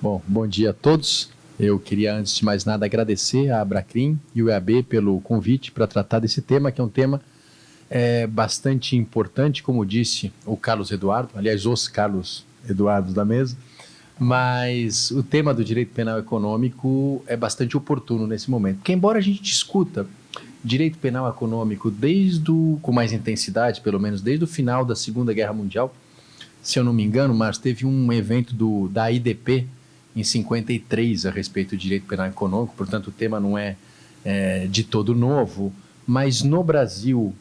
Bom dia a todos. Eu queria, antes de mais nada, agradecer à Abracrim e o EAB pelo convite para tratar desse tema, que é um tema bastante importante, como disse o Carlos Eduardo, aliás, os Carlos Eduardos da mesa, mas o tema do direito penal econômico é bastante oportuno nesse momento, porque embora a gente discuta direito penal econômico com mais intensidade, pelo menos desde o final da Segunda Guerra Mundial, se eu não me engano, mas teve um evento da IDP em 53 a respeito do direito penal econômico, portanto o tema não é de todo novo, mas no Brasil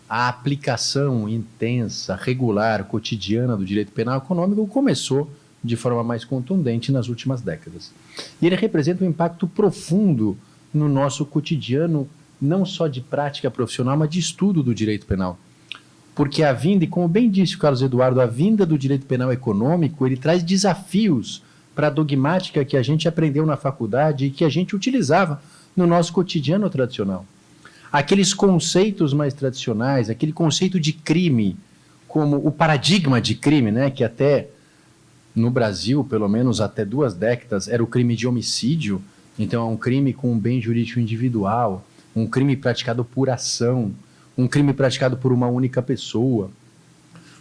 a aplicação intensa, regular, cotidiana do direito penal econômico começou de forma mais contundente nas últimas décadas. E ele representa um impacto profundo no nosso cotidiano, não só de prática profissional, mas de estudo do direito penal. Porque a vinda, e como bem disse o Carlos Eduardo, a vinda do direito penal econômico, ele traz desafios para a dogmática que a gente aprendeu na faculdade e que a gente utilizava no nosso cotidiano tradicional. Aqueles conceitos mais tradicionais, aquele conceito de crime, como o paradigma de crime, né, que até no Brasil, pelo menos até 2 décadas, era o crime de homicídio, então é um crime com um bem jurídico individual, um crime praticado por ação, um crime praticado por uma única pessoa,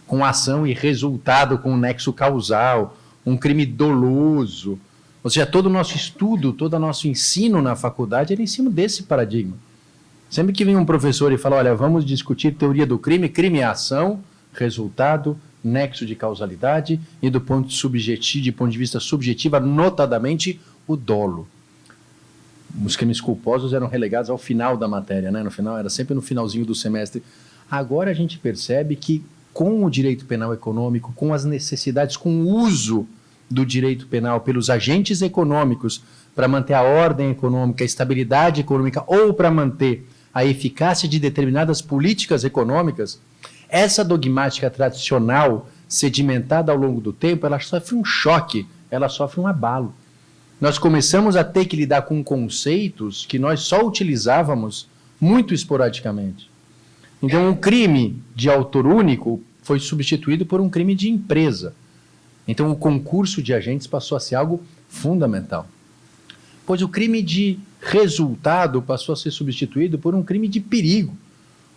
com ação e resultado com nexo causal, um crime doloso. Ou seja, todo o nosso estudo, todo o nosso ensino na faculdade era em cima desse paradigma. Sempre que vem um professor e fala, olha, vamos discutir teoria do crime, crime é ação, resultado, nexo de causalidade e do ponto de vista subjetivo, notadamente o dolo. Os crimes culposos eram relegados ao final da matéria, né? No final, era sempre no finalzinho do semestre. Agora a gente percebe que com o direito penal econômico, com as necessidades, com o uso do direito penal pelos agentes econômicos para manter a ordem econômica, a estabilidade econômica ou para manter a eficácia de determinadas políticas econômicas, essa dogmática tradicional, sedimentada ao longo do tempo, ela sofre um choque, ela sofre um abalo. Nós começamos a ter que lidar com conceitos que nós só utilizávamos muito esporadicamente. Então, o crime de autor único foi substituído por um crime de empresa. Então, o concurso de agentes passou a ser algo fundamental. Pois o crime de resultado passou a ser substituído por um crime de perigo,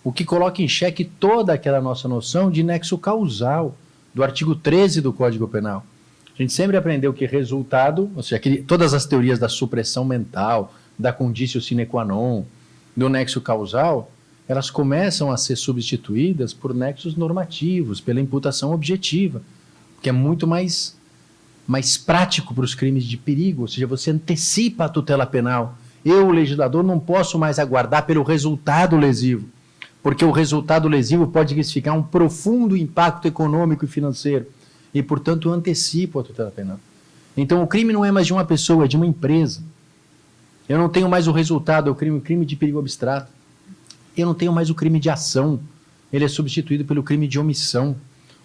o que coloca em xeque toda aquela nossa noção de nexo causal do artigo 13 do Código Penal. A gente sempre aprendeu que resultado, ou seja, todas as teorias da supressão mental, da conditio sine qua non, do nexo causal, elas começam a ser substituídas por nexos normativos, pela imputação objetiva, que é muito mais prático para os crimes de perigo, ou seja, você antecipa a tutela penal. Eu, o legislador, não posso mais aguardar pelo resultado lesivo, porque o resultado lesivo pode significar um profundo impacto econômico e financeiro, e, portanto, eu antecipo a tutela penal. Então, o crime não é mais de uma pessoa, é de uma empresa. Eu não tenho mais o resultado, o crime de perigo abstrato. Eu não tenho mais o crime de ação, ele é substituído pelo crime de omissão.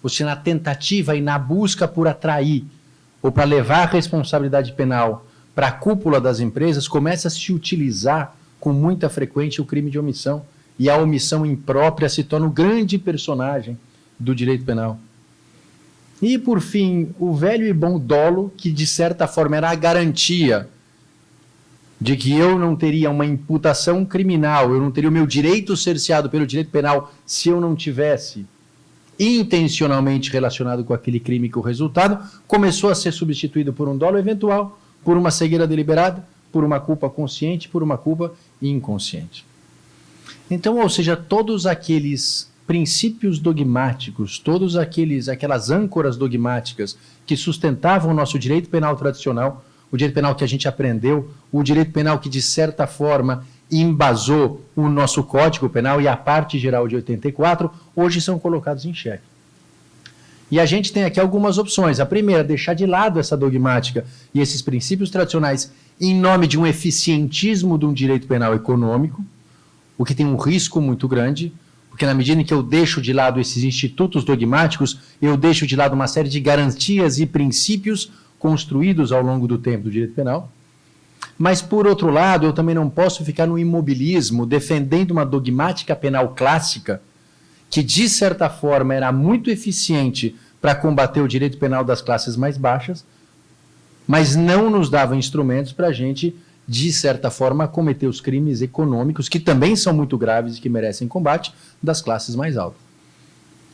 Ou seja, na tentativa e na busca por atrair ou para levar a responsabilidade penal para a cúpula das empresas, começa a se utilizar com muita frequência o crime de omissão. E a omissão imprópria se torna o grande personagem do direito penal. E, por fim, o velho e bom dolo, que de certa forma era a garantia de que eu não teria uma imputação criminal, eu não teria o meu direito cerceado pelo direito penal se eu não tivesse intencionalmente relacionado com aquele crime, que o resultado começou a ser substituído por um dolo eventual, por uma cegueira deliberada, por uma culpa consciente, por uma culpa inconsciente. Então, ou seja, todos aqueles princípios dogmáticos, aquelas âncoras dogmáticas que sustentavam o nosso direito penal tradicional, o direito penal que a gente aprendeu, o direito penal que, de certa forma, embasou o nosso Código Penal e a parte geral de 84, hoje são colocados em xeque. E a gente tem aqui algumas opções. A primeira, deixar de lado essa dogmática e esses princípios tradicionais em nome de um eficientismo de um direito penal econômico, o que tem um risco muito grande, porque na medida em que eu deixo de lado esses institutos dogmáticos, eu deixo de lado uma série de garantias e princípios construídos ao longo do tempo do direito penal. Mas, por outro lado, eu também não posso ficar no imobilismo defendendo uma dogmática penal clássica que, de certa forma, era muito eficiente para combater o direito penal das classes mais baixas, mas não nos dava instrumentos para a gente, de certa forma, cometer os crimes econômicos, que também são muito graves e que merecem combate, das classes mais altas.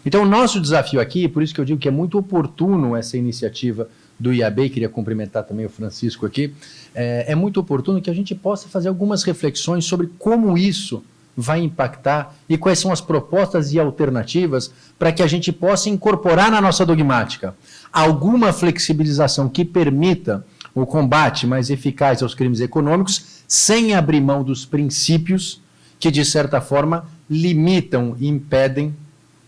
Então, o nosso desafio aqui, por isso que eu digo que é muito oportuno essa iniciativa do IAB, queria cumprimentar também o Francisco aqui, é muito oportuno que a gente possa fazer algumas reflexões sobre como isso vai impactar e quais são as propostas e alternativas para que a gente possa incorporar na nossa dogmática alguma flexibilização que permita o combate mais eficaz aos crimes econômicos, sem abrir mão dos princípios que, de certa forma, limitam, impedem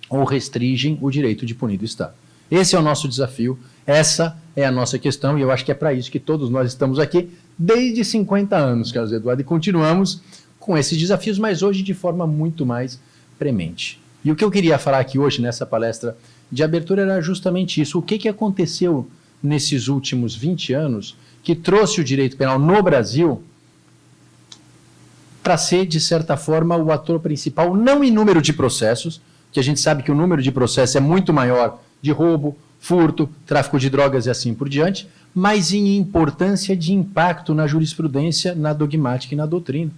ou restringem o direito de punir do Estado. Esse é o nosso desafio, essa é a nossa questão, e eu acho que é para isso que todos nós estamos aqui desde 50 anos, Carlos Eduardo, e continuamos com esses desafios, mas hoje de forma muito mais premente. E o que eu queria falar aqui hoje, nessa palestra de abertura, era justamente isso. O que aconteceu nesses últimos 20 anos que trouxe o direito penal no Brasil para ser, de certa forma, o ator principal, não em número de processos, que a gente sabe que o número de processos é muito maior de roubo, furto, tráfico de drogas e assim por diante, mas em importância de impacto na jurisprudência, na dogmática e na doutrina.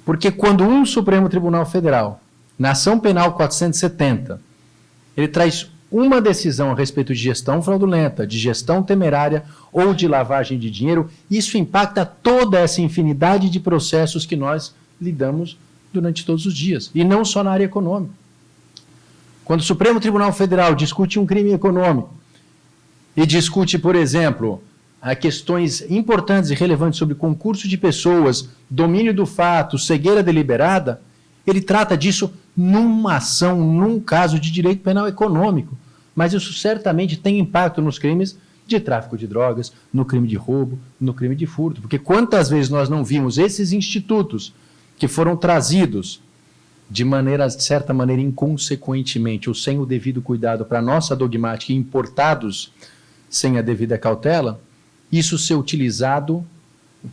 Porque quando um Supremo Tribunal Federal, na ação penal 470, ele traz uma decisão a respeito de gestão fraudulenta, de gestão temerária ou de lavagem de dinheiro, isso impacta toda essa infinidade de processos que nós lidamos durante todos os dias, e não só na área econômica. Quando o Supremo Tribunal Federal discute um crime econômico e discute, por exemplo, questões importantes e relevantes sobre concurso de pessoas, domínio do fato, cegueira deliberada, ele trata disso numa ação, num caso de direito penal econômico. Mas isso certamente tem impacto nos crimes de tráfico de drogas, no crime de roubo, no crime de furto. Porque quantas vezes nós não vimos esses institutos que foram trazidos de certa maneira, inconsequentemente, ou sem o devido cuidado para a nossa dogmática, e importados sem a devida cautela, isso ser utilizado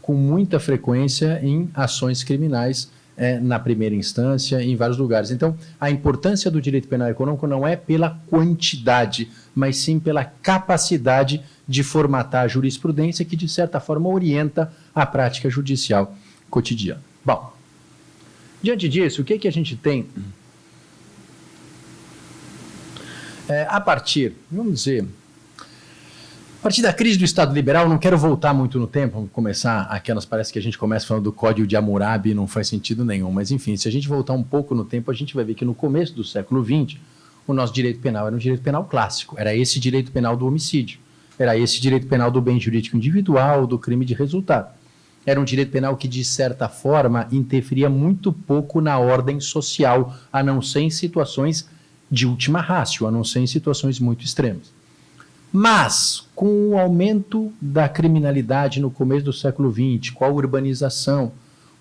com muita frequência em ações criminais na primeira instância, em vários lugares. Então, a importância do direito penal econômico não é pela quantidade, mas sim pela capacidade de formatar a jurisprudência que, de certa forma, orienta a prática judicial cotidiana. Bom, diante disso, o que a gente tem a partir, vamos dizer, a partir da crise do Estado Liberal, não quero voltar muito no tempo, vamos começar aquelas, parece que a gente começa falando do Código de Hammurabi, não faz sentido nenhum, mas enfim, se a gente voltar um pouco no tempo, a gente vai ver que no começo do século XX, o nosso direito penal era um direito penal clássico, era esse direito penal do homicídio, era esse direito penal do bem jurídico individual, do crime de resultado. Era um direito penal que, de certa forma, interferia muito pouco na ordem social, a não ser em situações de última ratio, a não ser em situações muito extremas. Mas, com o aumento da criminalidade no começo do século XX, com a urbanização,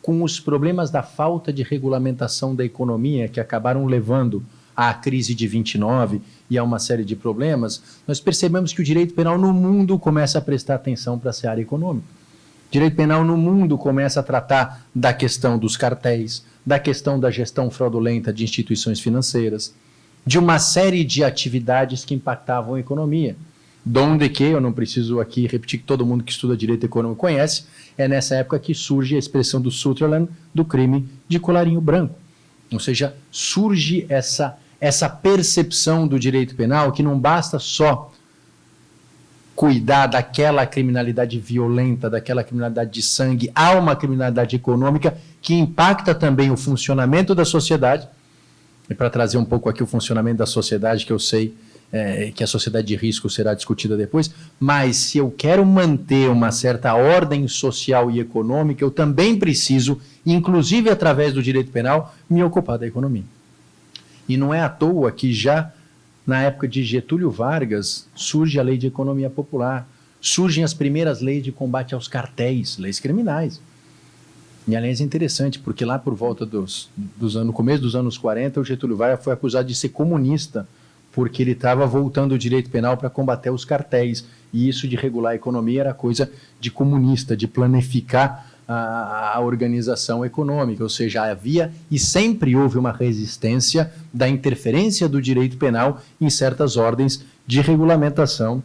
com os problemas da falta de regulamentação da economia, que acabaram levando à crise de 29 e a uma série de problemas, nós percebemos que o direito penal no mundo começa a prestar atenção para essa área econômica. Direito penal no mundo começa a tratar da questão dos cartéis, da questão da gestão fraudulenta de instituições financeiras, de uma série de atividades que impactavam a economia. Donde que, eu não preciso aqui repetir que todo mundo que estuda direito econômico conhece, é nessa época que surge a expressão do Sutherland do crime de colarinho branco. Ou seja, surge essa percepção do direito penal que não basta só cuidar daquela criminalidade violenta, daquela criminalidade de sangue, há uma criminalidade econômica que impacta também o funcionamento da sociedade. E para trazer um pouco aqui o funcionamento da sociedade, que eu sei que a sociedade de risco será discutida depois, mas se eu quero manter uma certa ordem social e econômica, eu também preciso, inclusive através do direito penal, me ocupar da economia. E não é à toa que já na época de Getúlio Vargas, surge a Lei de Economia Popular, surgem as primeiras leis de combate aos cartéis, leis criminais. E, aliás, é interessante, porque lá por volta no começo dos anos 40, o Getúlio Vargas foi acusado de ser comunista, porque ele estava voltando o direito penal para combater os cartéis, e isso de regular a economia era coisa de comunista, de planificar a organização econômica, ou seja, havia e sempre houve uma resistência da interferência do direito penal em certas ordens de regulamentação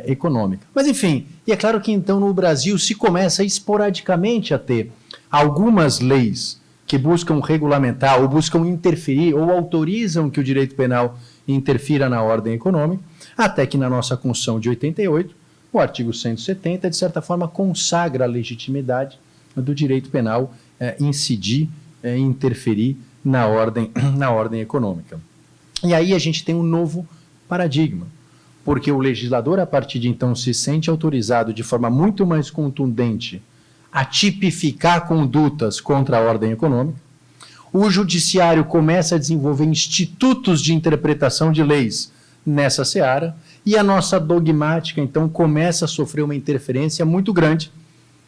econômica. Mas, enfim, e é claro que, então, no Brasil se começa esporadicamente a ter algumas leis que buscam regulamentar, ou buscam interferir, ou autorizam que o direito penal interfira na ordem econômica, até que na nossa Constituição de 88, o artigo 170, de certa forma, consagra a legitimidade do direito penal incidir, interferir na ordem econômica. E aí a gente tem um novo paradigma, porque o legislador, a partir de então, se sente autorizado de forma muito mais contundente a tipificar condutas contra a ordem econômica. O judiciário começa a desenvolver institutos de interpretação de leis nessa seara, e a nossa dogmática, então, começa a sofrer uma interferência muito grande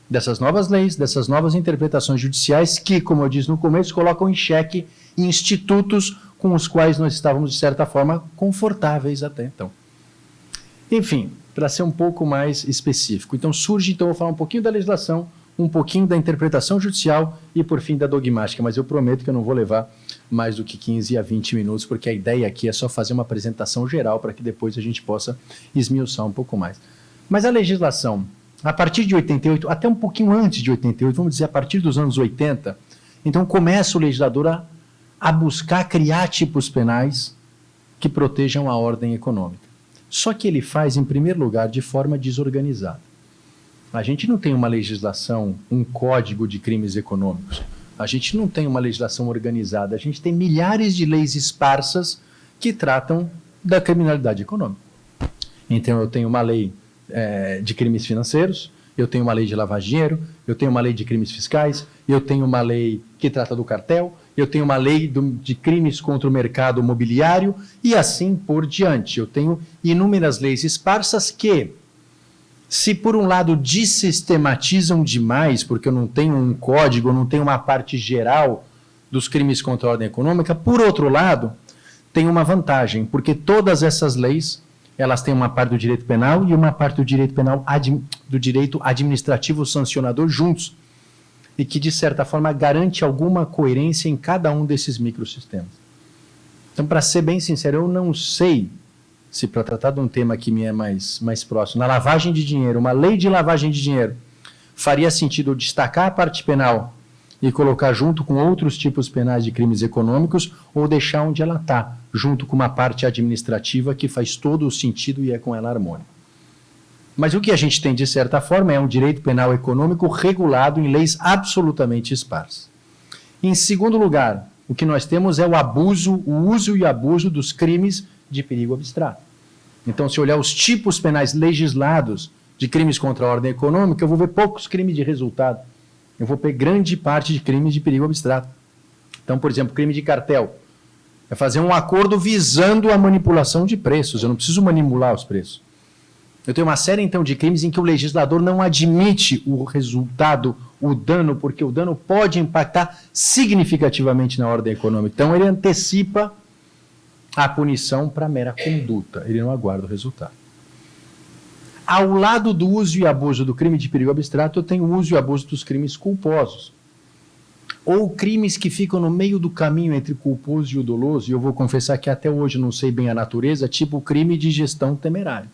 dessas novas leis, dessas novas interpretações judiciais que, como eu disse no começo, colocam em xeque institutos com os quais nós estávamos, de certa forma, confortáveis até então. Enfim, para ser um pouco mais específico. Então, eu vou falar um pouquinho da legislação, um pouquinho da interpretação judicial e, por fim, da dogmática, mas eu prometo que eu não vou levar mais do que 15 a 20 minutos, porque a ideia aqui é só fazer uma apresentação geral para que depois a gente possa esmiuçar um pouco mais. Mas a legislação, a partir de 88, até um pouquinho antes de 88, vamos dizer, a partir dos anos 80, então começa o legislador a buscar criar tipos penais que protejam a ordem econômica. Só que ele faz, em primeiro lugar, de forma desorganizada. A gente não tem uma legislação, um código de crimes econômicos. A gente não tem uma legislação organizada. A gente tem milhares de leis esparsas que tratam da criminalidade econômica. Então, eu tenho uma lei de crimes financeiros, eu tenho uma lei de lavagem de dinheiro, eu tenho uma lei de crimes fiscais, eu tenho uma lei que trata do cartel, eu tenho uma lei de crimes contra o mercado imobiliário e assim por diante. Eu tenho inúmeras leis esparsas que, se por um lado desistematizam demais, porque eu não tenho um código, eu não tenho uma parte geral dos crimes contra a ordem econômica, por outro lado, tem uma vantagem, porque todas essas leis, elas têm uma parte do direito penal e uma parte do direito penal do direito administrativo sancionador juntos, e que, de certa forma, garante alguma coerência em cada um desses microsistemas. Então, para ser bem sincero, eu não sei se, para tratar de um tema que me é mais próximo, na lavagem de dinheiro, uma lei de lavagem de dinheiro, faria sentido destacar a parte penal e colocar junto com outros tipos penais de crimes econômicos, ou deixar onde ela está, junto com uma parte administrativa que faz todo o sentido e é com ela harmônico. Mas o que a gente tem, de certa forma, é um direito penal econômico regulado em leis absolutamente esparsas. Em segundo lugar, o que nós temos é o uso e abuso dos crimes de perigo abstrato. Então, se olhar os tipos penais legislados de crimes contra a ordem econômica, eu vou ver poucos crimes de resultado. Eu vou ver grande parte de crimes de perigo abstrato. Então, por exemplo, crime de cartel é fazer um acordo visando a manipulação de preços. Eu não preciso manipular os preços. Eu tenho uma série, então, de crimes em que o legislador não admite o resultado, o dano, porque o dano pode impactar significativamente na ordem econômica. Então, ele antecipa a punição para mera conduta. Ele não aguarda o resultado. Ao lado do uso e abuso do crime de perigo abstrato, eu tenho o uso e abuso dos crimes culposos. Ou crimes que ficam no meio do caminho entre o culposo e o doloso, e eu vou confessar que até hoje não sei bem a natureza, tipo o crime de gestão temerária,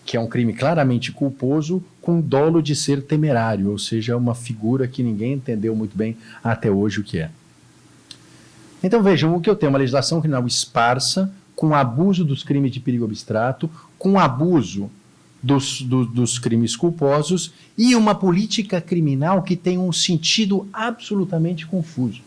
que é um crime claramente culposo com dolo de ser temerário, ou seja, uma figura que ninguém entendeu muito bem até hoje o que é. Então vejam, o que eu tenho, uma legislação criminal esparsa, com abuso dos crimes de perigo abstrato, com abuso dos crimes culposos e uma política criminal que tem um sentido absolutamente confuso.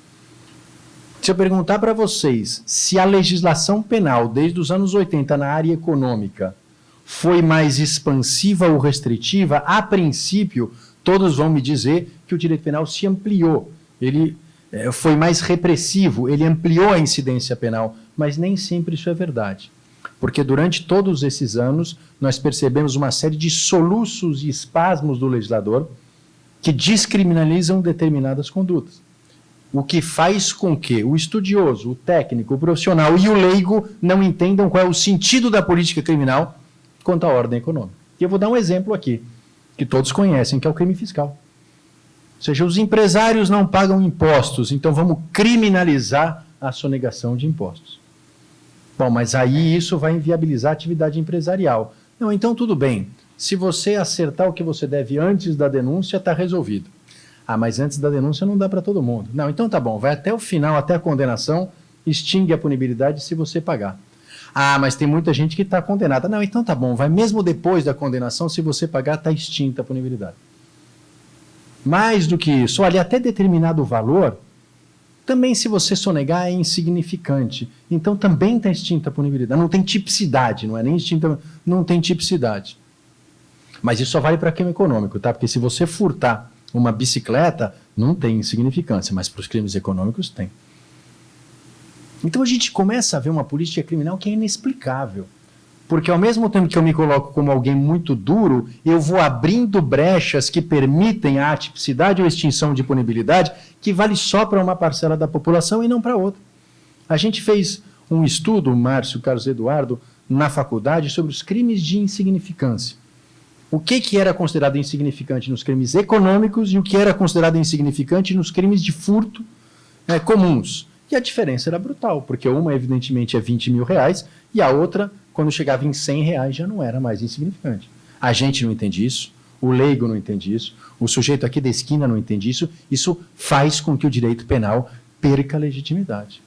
Se eu perguntar para vocês se a legislação penal desde os anos 80 na área econômica foi mais expansiva ou restritiva, a princípio todos vão me dizer que o direito penal se ampliou, ele foi mais repressivo, ele ampliou a incidência penal, mas nem sempre isso é verdade. Porque durante todos esses anos, nós percebemos uma série de soluços e espasmos do legislador que descriminalizam determinadas condutas. O que faz com que o estudioso, o técnico, o profissional e o leigo não entendam qual é o sentido da política criminal quanto à ordem econômica. E eu vou dar um exemplo aqui, que todos conhecem, que é o crime fiscal. Ou seja, os empresários não pagam impostos, então vamos criminalizar a sonegação de impostos. Bom, mas aí isso vai inviabilizar a atividade empresarial. Não, então tudo bem. Se você acertar o que você deve antes da denúncia, está resolvido. Ah, mas antes da denúncia não dá para todo mundo. Não, então tá bom, vai até o final, até a condenação, extingue a punibilidade se você pagar. Ah, mas tem muita gente que está condenada. Não, então tá bom, vai mesmo depois da condenação, se você pagar, está extinta a punibilidade. Mais do que isso, olha, até determinado valor, também se você sonegar é insignificante. Então também está extinta a punibilidade. Não tem tipicidade, não é nem extinta, não tem tipicidade. Mas isso só vale para crime econômico, tá? Porque se você furtar uma bicicleta, não tem insignificância, mas para os crimes econômicos tem. Então a gente começa a ver uma política criminal que é inexplicável. Porque ao mesmo tempo que eu me coloco como alguém muito duro, eu vou abrindo brechas que permitem a atipicidade ou extinção de punibilidade que vale só para uma parcela da população e não para outra. A gente fez um estudo, Márcio, Carlos Eduardo, na faculdade sobre os crimes de insignificância. O que era considerado insignificante nos crimes econômicos e o que era considerado insignificante nos crimes de furto comuns. E a diferença era brutal, porque uma, evidentemente, é 20 mil reais e a outra, quando chegava em 100 reais, já não era mais insignificante. A gente não entende isso, o leigo não entende isso, o sujeito aqui da esquina não entende isso, isso faz com que o direito penal perca a legitimidade.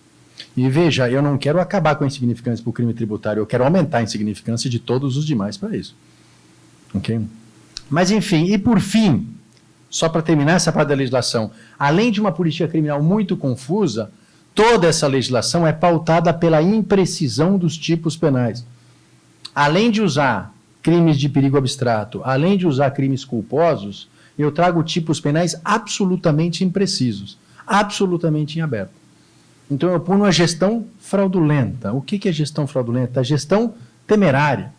E veja, eu não quero acabar com a insignificância para o crime tributário, eu quero aumentar a insignificância de todos os demais para isso. Ok? Mas, enfim, e por fim, só para terminar essa parte da legislação, além de uma política criminal muito confusa, toda essa legislação é pautada pela imprecisão dos tipos penais. Além de usar crimes de perigo abstrato, além de usar crimes culposos, eu trago tipos penais absolutamente imprecisos, absolutamente em aberto. Então eu ponho a gestão fraudulenta. O que é gestão fraudulenta? A gestão temerária.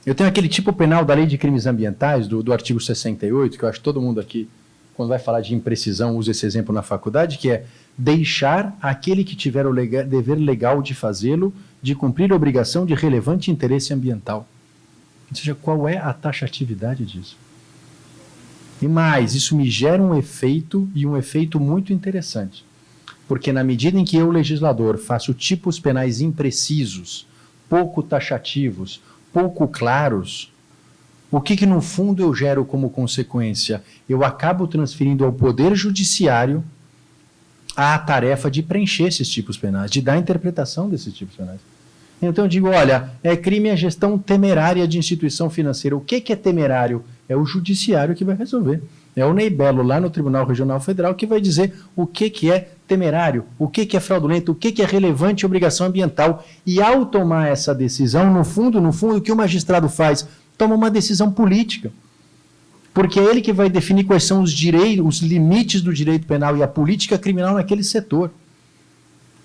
Eu tenho aquele tipo penal da Lei de Crimes Ambientais, do artigo 68, que eu acho que todo mundo aqui, quando vai falar de imprecisão, usa esse exemplo na faculdade, que é deixar aquele que tiver o dever legal de fazê-lo, de cumprir a obrigação de relevante interesse ambiental. Ou seja, qual é a taxatividade disso? E mais, isso me gera um efeito, e um efeito muito interessante. Porque na medida em que eu, legislador, faço tipos penais imprecisos, pouco taxativos, pouco claros, o que no fundo eu gero como consequência? Eu acabo transferindo ao Poder Judiciário a tarefa de preencher esses tipos penais, de dar interpretação desses tipos penais. Então eu digo, olha, é crime a gestão temerária de instituição financeira. O que é temerário? É o Judiciário que vai resolver. É o Ney Belo, lá no Tribunal Regional Federal, que vai dizer o que é temerário, o que é fraudulento, o que é relevante obrigação ambiental. E ao tomar essa decisão, no fundo, o que o magistrado faz? Toma uma decisão política. Porque é ele que vai definir quais são os direitos, os limites do direito penal e a política criminal naquele setor.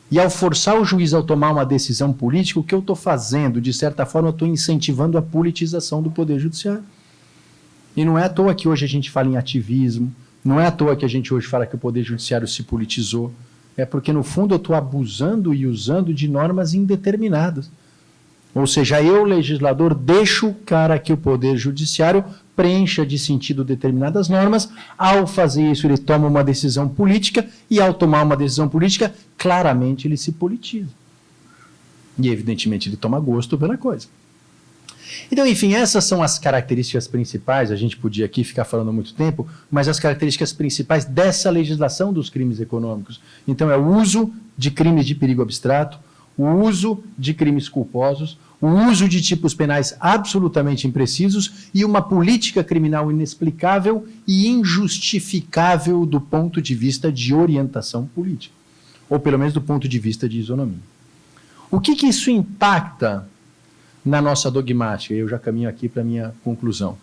E ao forçar o juiz a tomar uma decisão política, o que eu estou fazendo? De certa forma, eu estou incentivando a politização do Poder Judiciário. E não é à toa que hoje a gente fala em ativismo, não é à toa que a gente hoje fala que o Poder Judiciário se politizou. É porque, no fundo, eu estou abusando e usando de normas indeterminadas. Ou seja, eu, legislador, deixo cara que o Poder Judiciário preencha de sentido determinadas normas. Ao fazer isso, ele toma uma decisão política e, ao tomar uma decisão política, claramente ele se politiza. E, evidentemente, ele toma gosto pela coisa. Então, enfim, essas são as características principais. A gente podia aqui ficar falando há muito tempo, mas as características principais dessa legislação dos crimes econômicos. Então, é o uso de crimes de perigo abstrato, o uso de crimes culposos, o uso de tipos penais absolutamente imprecisos e uma política criminal inexplicável e injustificável do ponto de vista de orientação política, ou pelo menos do ponto de vista de isonomia. O que isso impacta na nossa dogmática? Eu já caminho aqui para a minha conclusão.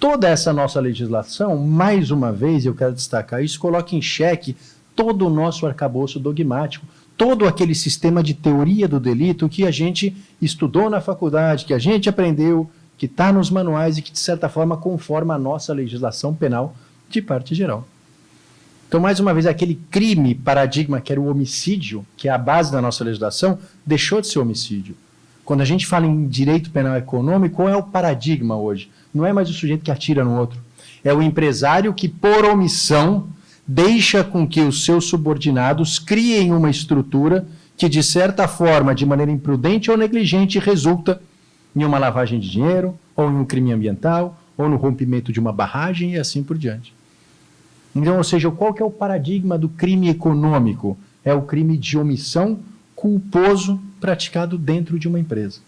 Toda essa nossa legislação, mais uma vez, eu quero destacar isso, coloca em xeque todo o nosso arcabouço dogmático, todo aquele sistema de teoria do delito que a gente estudou na faculdade, que a gente aprendeu, que está nos manuais e que, de certa forma, conforma a nossa legislação penal de parte geral. Então, mais uma vez, aquele crime paradigma que era o homicídio, que é a base da nossa legislação, deixou de ser homicídio. Quando a gente fala em direito penal econômico, qual é o paradigma hoje? Não é mais o sujeito que atira no outro. É o empresário que, por omissão, deixa com que os seus subordinados criem uma estrutura que, de certa forma, de maneira imprudente ou negligente, resulta em uma lavagem de dinheiro, ou em um crime ambiental, ou no rompimento de uma barragem e assim por diante. Então, ou seja, qual que é o paradigma do crime econômico? É o crime de omissão culposo praticado dentro de uma empresa.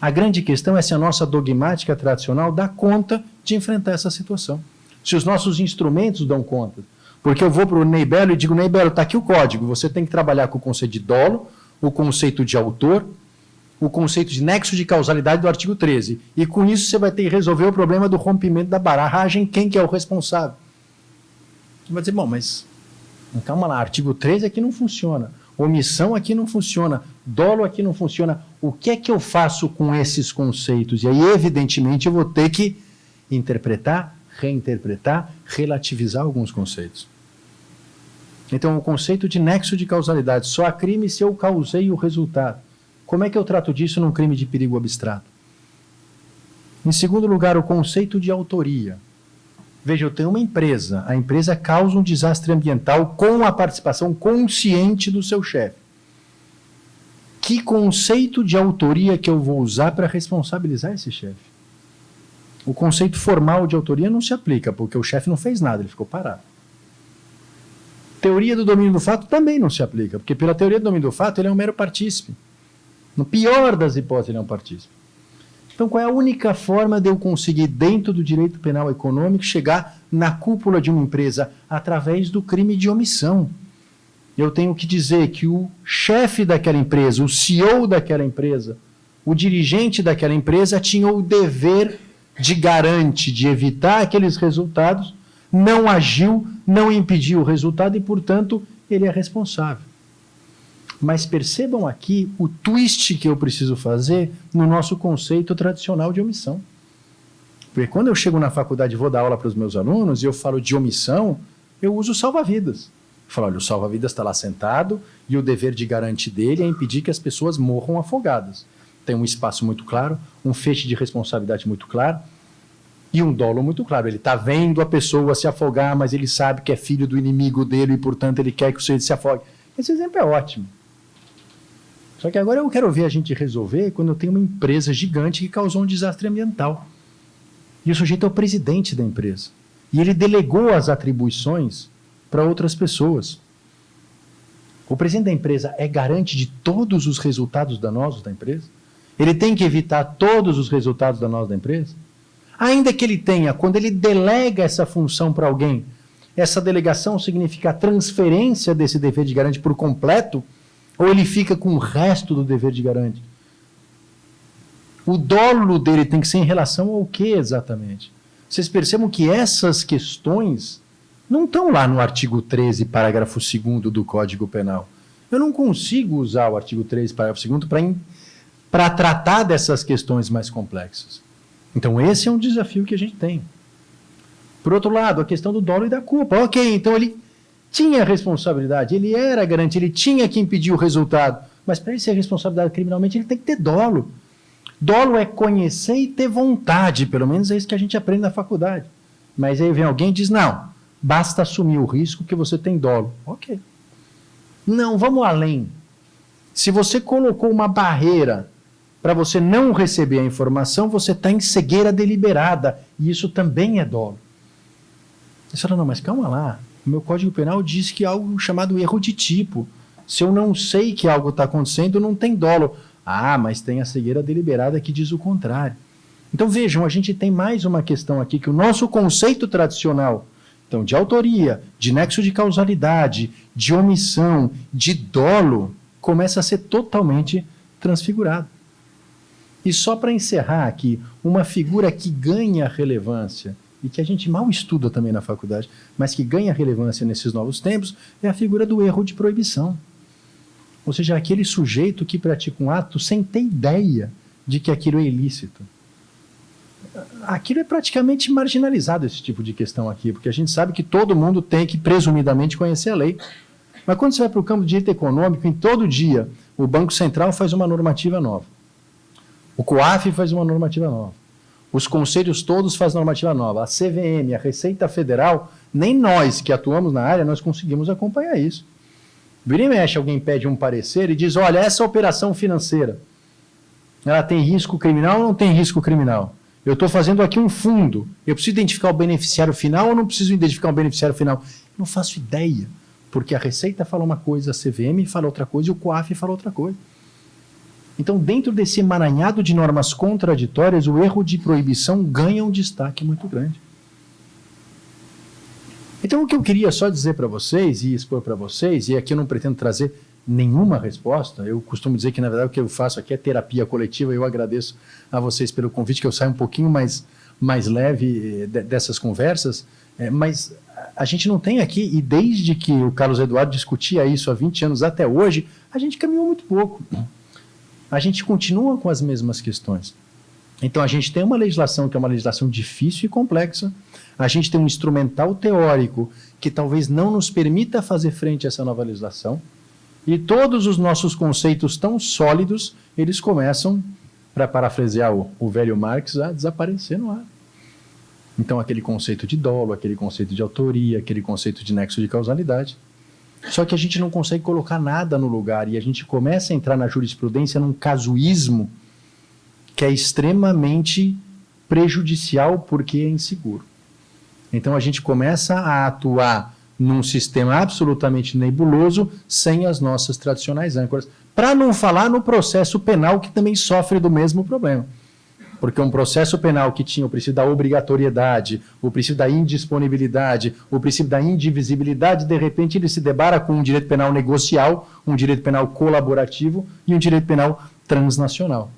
A grande questão é se a nossa dogmática tradicional dá conta de enfrentar essa situação. Se os nossos instrumentos dão conta. Porque eu vou para o Ney Belo e digo, Ney Belo, está aqui o código, você tem que trabalhar com o conceito de dolo, o conceito de autor, o conceito de nexo de causalidade do artigo 13. E com isso você vai ter que resolver o problema do rompimento da barragem, quem que é o responsável? Você vai dizer, bom, mas calma lá, artigo 13 aqui não funciona, omissão aqui não funciona, dolo aqui não funciona. O que é que eu faço com esses conceitos? E aí, evidentemente, eu vou ter que interpretar, reinterpretar, relativizar alguns conceitos. Então, o conceito de nexo de causalidade, só há crime se eu causei o resultado. Como é que eu trato disso num crime de perigo abstrato? Em segundo lugar, o conceito de autoria. Veja, eu tenho uma empresa, a empresa causa um desastre ambiental com a participação consciente do seu chefe. Que conceito de autoria que eu vou usar para responsabilizar esse chefe? O conceito formal de autoria não se aplica, porque o chefe não fez nada, ele ficou parado. Teoria do domínio do fato também não se aplica, porque pela teoria do domínio do fato ele é um mero partícipe. No pior das hipóteses, ele é um partícipe. Então, qual é a única forma de eu conseguir, dentro do direito penal econômico, chegar na cúpula de uma empresa? Através do crime de omissão. Eu tenho que dizer que o chefe daquela empresa, o CEO daquela empresa, o dirigente daquela empresa tinha o dever de garantir, de evitar aqueles resultados, não agiu, não impediu o resultado e, portanto, ele é responsável. Mas percebam aqui o twist que eu preciso fazer no nosso conceito tradicional de omissão. Porque quando eu chego na faculdade e vou dar aula para os meus alunos e eu falo de omissão, eu uso salva-vidas. Eu falo, olha, o salva-vidas está lá sentado e o dever de garantir dele é impedir que as pessoas morram afogadas. Tem um espaço muito claro, um feixe de responsabilidade muito claro e um dolo muito claro. Ele está vendo a pessoa se afogar, mas ele sabe que é filho do inimigo dele e, portanto, ele quer que o sujeito se afogue. Esse exemplo é ótimo. Só que agora eu quero ver a gente resolver quando eu tenho uma empresa gigante que causou um desastre ambiental. E o sujeito é o presidente da empresa. E ele delegou as atribuições para outras pessoas. O presidente da empresa é garante de todos os resultados danosos da empresa? Ele tem que evitar todos os resultados danosos da empresa? Ainda que ele tenha, quando ele delega essa função para alguém, essa delegação significa a transferência desse dever de garantia por completo, ou ele fica com o resto do dever de garantia? O dolo dele tem que ser em relação ao que exatamente? Vocês percebam que essas questões não estão lá no artigo 13, parágrafo 2º do Código Penal. Eu não consigo usar o artigo 13, parágrafo 2º para tratar dessas questões mais complexas. Então esse é um desafio que a gente tem. Por outro lado, a questão do dolo e da culpa. Ok, então ele tinha responsabilidade, ele era garante, ele tinha que impedir o resultado, mas para ele ser responsabilizado criminalmente, ele tem que ter dolo. Dolo é conhecer e ter vontade, pelo menos é isso que a gente aprende na faculdade. Mas aí vem alguém e diz, não, basta assumir o risco que você tem dolo. Ok. Não, vamos além. Se você colocou uma barreira para você não receber a informação, você está em cegueira deliberada, e isso também é dolo. Você fala, não, mas calma lá. O meu Código Penal diz que é algo chamado erro de tipo. Se eu não sei que algo está acontecendo, não tem dolo. Ah, mas tem a cegueira deliberada que diz o contrário. Então vejam, a gente tem mais uma questão aqui, que o nosso conceito tradicional, então, de autoria, de nexo de causalidade, de omissão, de dolo, começa a ser totalmente transfigurado. E só para encerrar aqui, uma figura que ganha relevância, e que a gente mal estuda também na faculdade, mas que ganha relevância nesses novos tempos, é a figura do erro de proibição. Ou seja, aquele sujeito que pratica um ato sem ter ideia de que aquilo é ilícito. Aquilo é praticamente marginalizado, esse tipo de questão aqui, porque a gente sabe que todo mundo tem que, presumidamente, conhecer a lei. Mas quando você vai para o campo do direito econômico, em todo dia, o Banco Central faz uma normativa nova. O COAF faz uma normativa nova. Os conselhos todos fazem normativa nova. A CVM, a Receita Federal, nem nós que atuamos na área, nós conseguimos acompanhar isso. Vira e mexe, alguém pede um parecer e diz, olha, essa operação financeira. Ela tem risco criminal ou não tem risco criminal? Eu estou fazendo aqui um fundo. Eu preciso identificar o beneficiário final ou não preciso identificar o beneficiário final? Eu não faço ideia, porque a Receita fala uma coisa, a CVM fala outra coisa e o COAF fala outra coisa. Então, dentro desse emaranhado de normas contraditórias, o erro de proibição ganha um destaque muito grande. Então, o que eu queria só dizer para vocês e expor para vocês, e aqui eu não pretendo trazer nenhuma resposta, eu costumo dizer que, na verdade, o que eu faço aqui é terapia coletiva, eu agradeço a vocês pelo convite, que eu saio um pouquinho mais leve dessas conversas, mas a gente não tem aqui, e desde que o Carlos Eduardo discutia isso há 20 anos até hoje, a gente caminhou muito pouco. A gente continua com as mesmas questões. Então, a gente tem uma legislação que é uma legislação difícil e complexa, a gente tem um instrumental teórico que talvez não nos permita fazer frente a essa nova legislação, e todos os nossos conceitos tão sólidos, eles começam, para parafrasear o velho Marx, a desaparecer no ar. Então, aquele conceito de dolo, aquele conceito de autoria, aquele conceito de nexo de causalidade. Só que a gente não consegue colocar nada no lugar e a gente começa a entrar na jurisprudência num casuísmo que é extremamente prejudicial porque é inseguro. Então a gente começa a atuar num sistema absolutamente nebuloso sem as nossas tradicionais âncoras. Para não falar no processo penal que também sofre do mesmo problema. Porque um processo penal que tinha o princípio da obrigatoriedade, o princípio da indisponibilidade, o princípio da indivisibilidade, de repente ele se debara com um direito penal negocial, um direito penal colaborativo e um direito penal transnacional.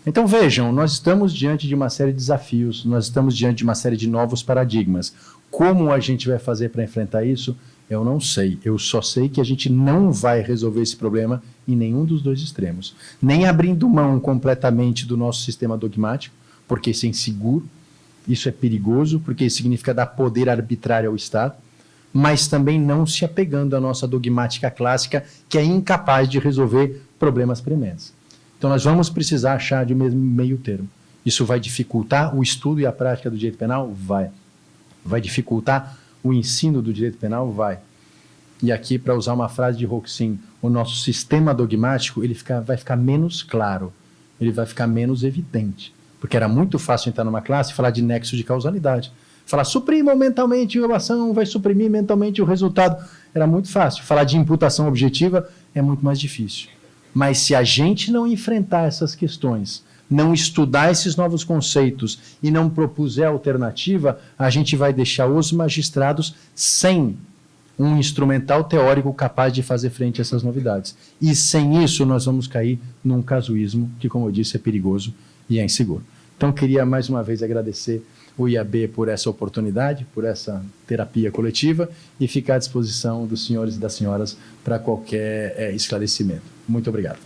Então vejam, nós estamos diante de uma série de desafios, nós estamos diante de uma série de novos paradigmas. Como a gente vai fazer para enfrentar isso? Eu não sei. Eu só sei que a gente não vai resolver esse problema em nenhum dos dois extremos. Nem abrindo mão completamente do nosso sistema dogmático, porque isso é inseguro, isso é perigoso, porque isso significa dar poder arbitrário ao Estado, mas também não se apegando à nossa dogmática clássica, que é incapaz de resolver problemas prementes. Então nós vamos precisar achar de um meio termo. Isso vai dificultar o estudo e a prática do direito penal? Vai. Vai dificultar o ensino do direito penal? Vai. E aqui, para usar uma frase de Roxin, o nosso sistema dogmático ele vai ficar menos claro, ele vai ficar menos evidente. Porque era muito fácil entrar numa classe e falar de nexo de causalidade. Falar, suprimam mentalmente a ação, vai suprimir mentalmente o resultado. Era muito fácil. Falar de imputação objetiva é muito mais difícil. Mas se a gente não enfrentar essas questões, não estudar esses novos conceitos e não propuser alternativa, a gente vai deixar os magistrados sem um instrumental teórico capaz de fazer frente a essas novidades. E sem isso nós vamos cair num casuísmo que, como eu disse, é perigoso e é inseguro. Então, queria mais uma vez agradecer o IAB por essa oportunidade, por essa terapia coletiva e ficar à disposição dos senhores e das senhoras para qualquer esclarecimento. Muito obrigado.